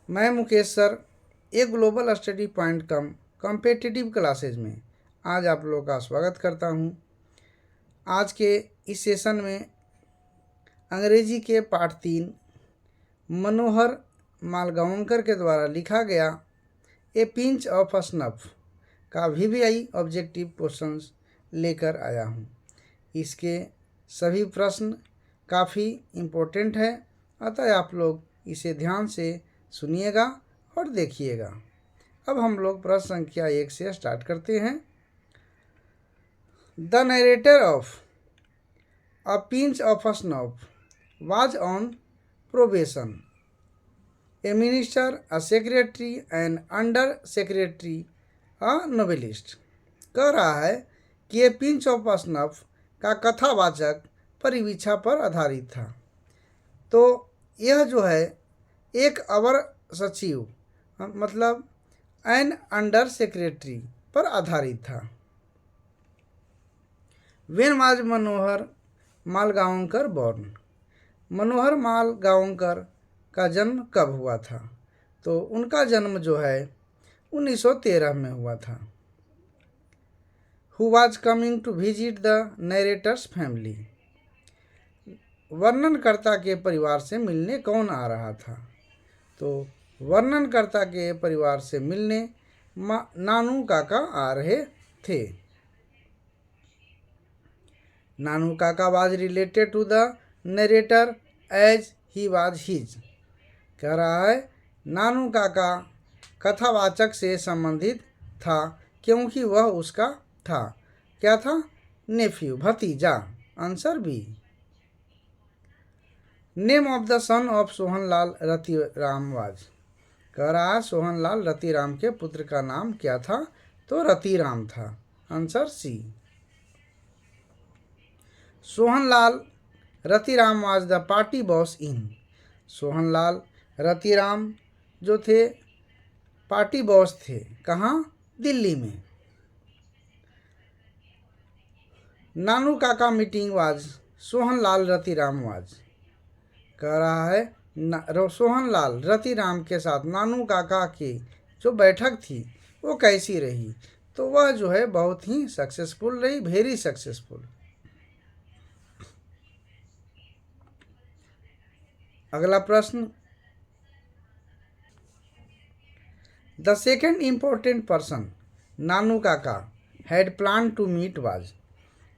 मैं मुकेश सर एक global study point competitive classes में आज आप लोगों का स्वागत करता हूं। आज के इस सेशन में अंग्रेजी के पाठ 3 मनोहर मालगांवकर के द्वारा लिखा गया ए पिंच ऑफ स्नफ का वीवीआई ऑब्जेक्टिव क्वेश्चंस लेकर आया हूं। इसके सभी प्रश्न काफ़ी इम्पोर्टेंट है, अतः आप लोग इसे ध्यान से सुनिएगा और देखिएगा। अब हम लोग प्रश्न संख्या 1 से स्टार्ट करते हैं। The narrator of a pinch of snuff was on probation. A minister, a secretary and under secretary, a novelist. कह रहा है कि ये पिंच ऑफ स्नफ का कथावाचक परिवीक्षा पर आधारित था। तो यह जो है एक अवर सचिव मतलब एन अंडर सेक्रेटरी पर आधारित था। When was Manohar Malgaonkar born. Manohar Malgaonkar का जन्म कब हुआ था? तो उनका जन्म जो है 1913 में हुआ था। Who was coming to visit the narrator's family. वर्णनकर्ता के परिवार से मिलने कौन आ रहा था? तो वर्णनकर्ता के परिवार से मिलने नानू काका आ रहे थे। Nanu Kaka was related to the narrator as he was his. कह रहा है नानू काका कथावाचक से संबंधित था क्योंकि वह उसका था। क्या था? नेफ्यू, भतीजा। Answer B. Name of the son of Sohanlal Ratiram was. कह रहा है सोहनलाल रतिराम के पुत्र का नाम क्या था? तो रतिराम था। Answer C. Sohanlal Ratiram was the party boss in. Sohanlal Ratiram जो थे पार्टी बॉस थे। कहाँ? दिल्ली में। नानू काका meeting was Sohanlal Ratiram was. कह रहा है सोहनलाल रतिराम के साथ नानू काका की जो बैठक थी वो कैसी रही? तो वह जो है बहुत ही सक्सेसफुल रही, वेरी सक्सेसफुल। अगला प्रश्न, the second important person Nanu Kaka had plan to meet was.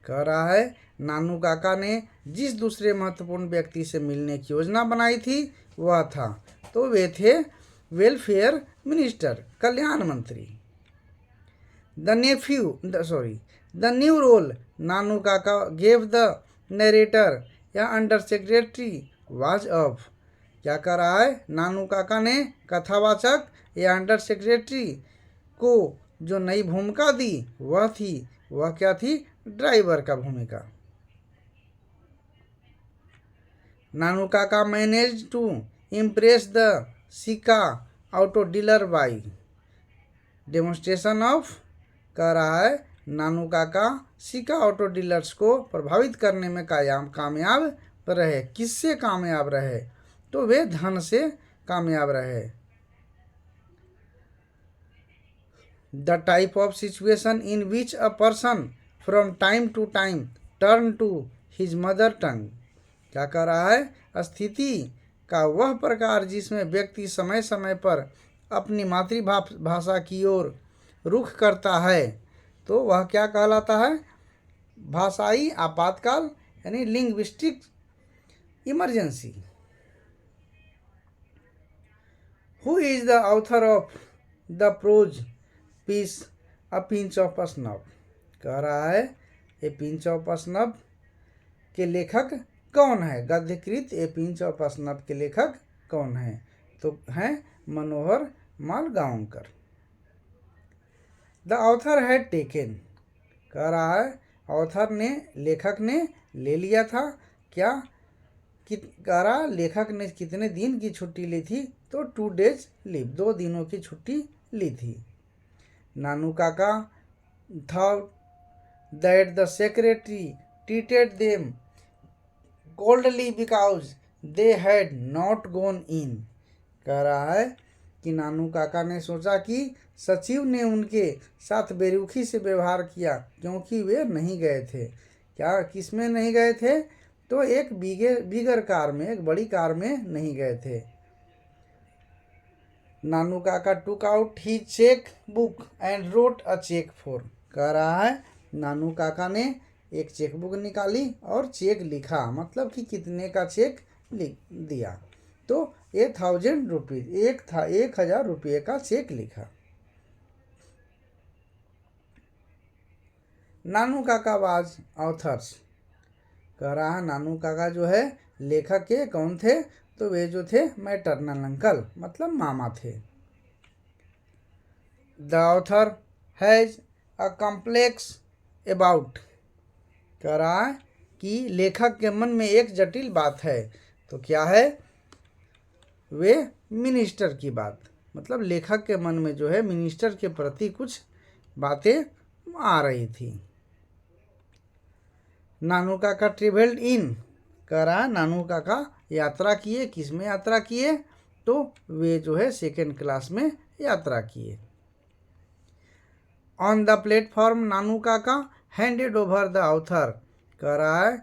कह रहा है नानू काका ने जिस दूसरे महत्वपूर्ण व्यक्ति से मिलने की योजना बनाई थी वह था, तो वे थे वेलफेयर मिनिस्टर, कल्याण मंत्री। द न्यू रोल नानू काका गेव द नरेटर या अंडर सेक्रेटरी वाज ऑफ। क्या कर रहा है? नानू काका ने कथावाचक या अंडर सेक्रेटरी को जो नई भूमिका दी वह क्या थी? ड्राइवर का भूमिका। नानू काका मैनेज टू इम्प्रेस द सिका auto dealer by demonstration of. कह रहा है नानू काका सिका ऑटो डीलर्स को प्रभावित करने में कामयाब रहे। किससे कामयाब रहे? तो वे धन से कामयाब रहे। The type of situation in which a person from time to time turn to his mother tongue. क्या कह रहा है? स्थिति का वह प्रकार जिसमें व्यक्ति समय समय पर अपनी मातृभाषा की ओर रुख करता है, तो वह क्या कहलाता है? भाषाई आपातकाल, यानी linguistic emergency. Who is the author of the prose piece a pinch of snuff. कह रहा है ए पिंच ऑफ स्नफ के लेखक कौन है? गद्यकृत ए पिंच ऑफ स्नफ के लेखक कौन है? तो हैं Manohar Malgaonkar. The author had taken. कह रहा है ऑथर ने, लेखक ने ले लिया था। क्या? कह रहा लेखक ने कितने दिन की छुट्टी ली थी? तो 2 days लीव, 2 दिनों की छुट्टी ली थी। नानू काका thought that the secretary treated them coldly because they had not gone in। कह रहा है कि नानू काका ने सोचा कि सचिव ने उनके साथ बेरुखी से व्यवहार किया क्योंकि वे नहीं गए थे। क्या किस में नहीं गए थे? तो एक बिगर कार में, एक बड़ी कार में नहीं गए थे। Nanu Kaka took out he cheque book and wrote a cheque for. कह रहा है नानू काका ने एक चेक बुक निकाली और चेक लिखा, मतलब कि कितने का चेक लिख दिया। तो 1000 रुपीज, 1000 रुपये का चेक लिखा। नानू काका वाज ऑथर्स। कह रहा है नानू काका जो है लेखक के कौन थे? तो वे जो थे मैटरनल अंकल, मतलब मामा थे। The author has a complex about. कह रहा है कि लेखक के मन में एक जटिल बात है। तो क्या है? वे मिनिस्टर की बात, मतलब लेखक के मन में जो है मिनिस्टर के प्रति कुछ बातें आ रही थी। नानू काका ट्रेवल्ड इन। कह रहा है नानू काका यात्रा किए, किस में यात्रा किए? तो वे जो है सेकेंड क्लास में यात्रा किए। On the platform Nanu Kaka handed over the author. कह रहा है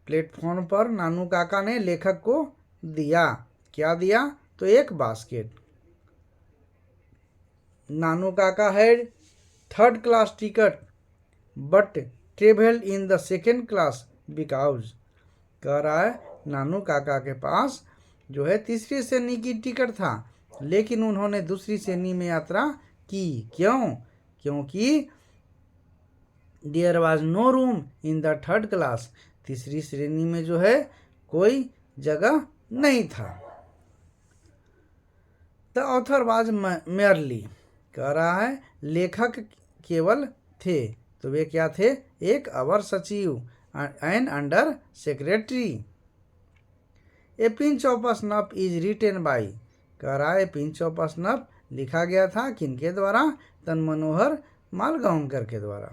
प्लेटफॉर्म पर नानू काका ने लेखक को दिया। क्या दिया? तो एक basket. Nanu Kaka had third class ticket but travelled in the second class because. कह रहा है नानू काका के पास जो है तीसरी श्रेणी की टिकट था, लेकिन उन्होंने दूसरी श्रेणी में यात्रा की। क्यों? क्योंकि there was no room in the third class. तीसरी श्रेणी में जो है कोई जगह नहीं था। The author was merely. कह रहा है लेखक केवल थे। तो वे क्या थे? एक अवर सचिव and under secretary. A pinch of snuff is written by. कह रहा है पिंच ऑफ स्नफ लिखा गया था किनके द्वारा? तन मनोहर मालगांवकर के द्वारा।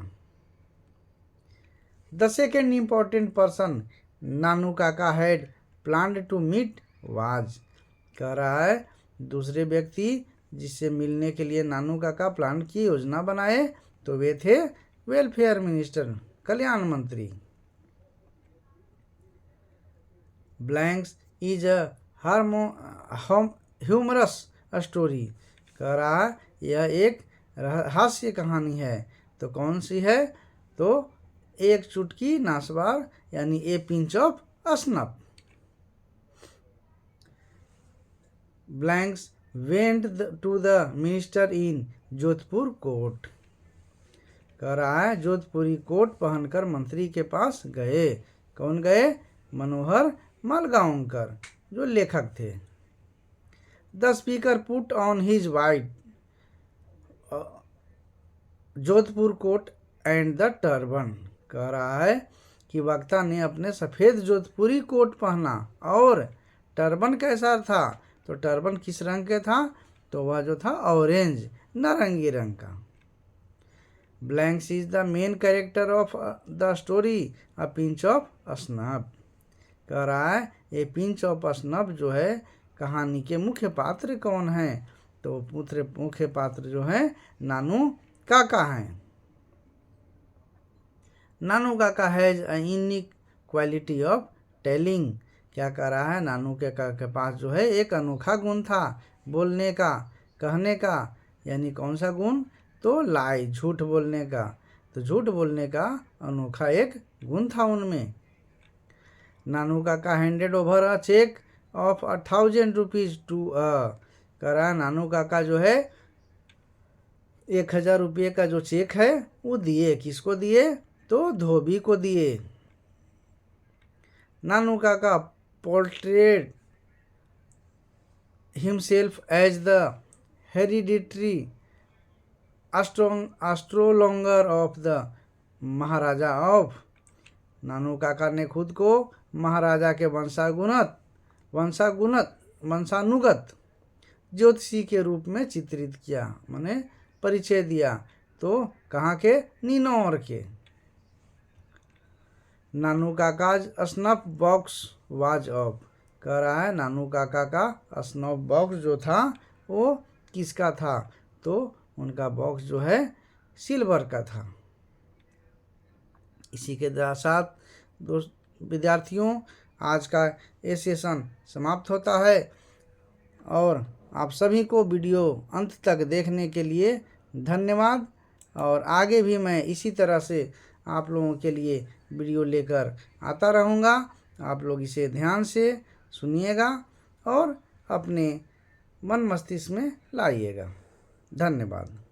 The second important person Nanu Kaka had planned to meet was. कह रहा है दूसरे व्यक्ति जिससे मिलने के लिए नानू काका प्लान की योजना बनाए, तो वे थे वेलफेयर मिनिस्टर, कल्याण मंत्री। Blanks is a humorous story. कह रहा है यह एक हास्य कहानी है। तो कौन सी है? तो एक चुटकी नासवार, यानी a pinch of snuff. Blanks went to the minister in Jodhpur coat. कह रहा है जोधपुरी कोट पहनकर मंत्री के पास गए। कौन गए? मनोहर मालगांवकर, जो लेखक थे। The speaker put on his white Jodhpur coat and the turban. कह रहा है कि वक्ता ने अपने सफ़ेद जोधपुरी कोट पहना और टर्बन कैसा था? तो टर्बन किस रंग के था? तो वह जो था ऑरेंज, नारंगी रंग का। Blanks is the main character of the story a pinch of snuff. कह रहा है ये पिंच ऑफ स्नफ जो है कहानी के मुख्य पात्र कौन हैं? तो मुख्य पात्र जो हैं नानू काका हैं। नानू काका has a unique quality of telling. क्या कह रहा है? नानू के पास जो है एक अनोखा गुण था बोलने का, कहने का। यानी कौन सा गुण? तो लाई, झूठ बोलने का। तो झूठ बोलने का अनोखा एक गुण था उनमें। Nanu Kaka handed over a cheque of 1000 rupees to कह रहा है नानू काका जो है 1000 रुपये का जो चेक है वो दिए। किसको दिए? तो धोबी को दिए। Nanu Kaka portrait himself as the hereditary astrologer of the maharaja of. Nanu Kaka ने खुद को महाराजा के वंशानुगत ज्योतिषी के रूप में चित्रित किया, माने परिचय दिया। तो कहाँ के? निनौर के। नानू काकाज स्नफ बॉक्स वाज ऑफ। कह रहा है नानू काका का स्नॉफ बॉक्स जो था वो किसका था, तो उनका बॉक्स जो है सिल्वर का था। इसी के साथ दोस्त विद्यार्थियों आज का ये सेशन समाप्त होता है और आप सभी को वीडियो अंत तक देखने के लिए धन्यवाद। और आगे भी मैं इसी तरह से आप लोगों के लिए वीडियो लेकर आता रहूँगा। आप लोग इसे ध्यान से सुनिएगा और अपने मन मस्तिष्क में लाइएगा। धन्यवाद।